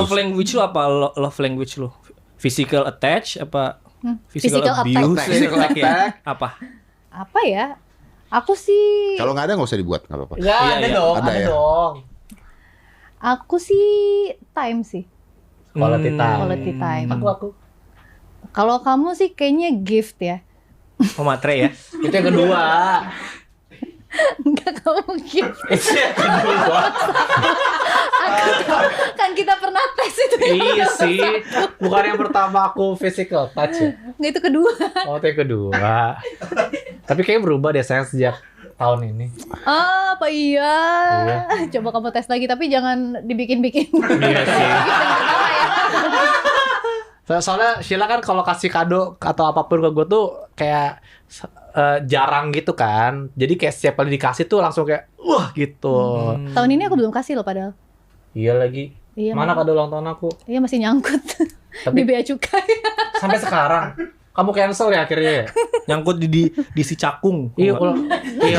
Love language lu apa? Love language lu? Physical attach apa? Physical Physical abuse? attack. Physical attack. Apa? Apa ya? Aku sih Kalau nggak ada nggak usah dibuat, nggak apa-apa. Enggak, Iya, ada iya. dong, Ada ada ya? dong. Aku sih time sih. Quality time. Quality time. Aku. Kalau kamu sih kayaknya gift ya. Oh, matre ya? Itu yang kedua. Enggak, kamu gift. Itu yang kedua. Kan kita pernah tes itu. Iya sih. Bukan yang pertama aku physical touch ya. Nggak, itu kedua. Oh, itu yang kedua. Tapi kayaknya berubah deh sayang sejak tahun ini. Ah, apa iya? Iya. Coba kamu tes lagi, tapi jangan dibikin-bikin. Iya sih. Gift yang pertama ya. Soalnya Sheila kan kalau kasih kado atau apapun ke gue tuh kayak jarang gitu kan. Jadi kayak setiap kali dikasih tuh langsung kayak wah gitu. Tahun ini aku belum kasih loh padahal. Iya lagi. Iya, Mana Mak. kado ulang tahun aku? Iya, masih nyangkut. Tapi- Di bea cukai. Sampai sekarang. Kamu cancel ya akhirnya ya? Nyangkut di si cakung. Iya, iya.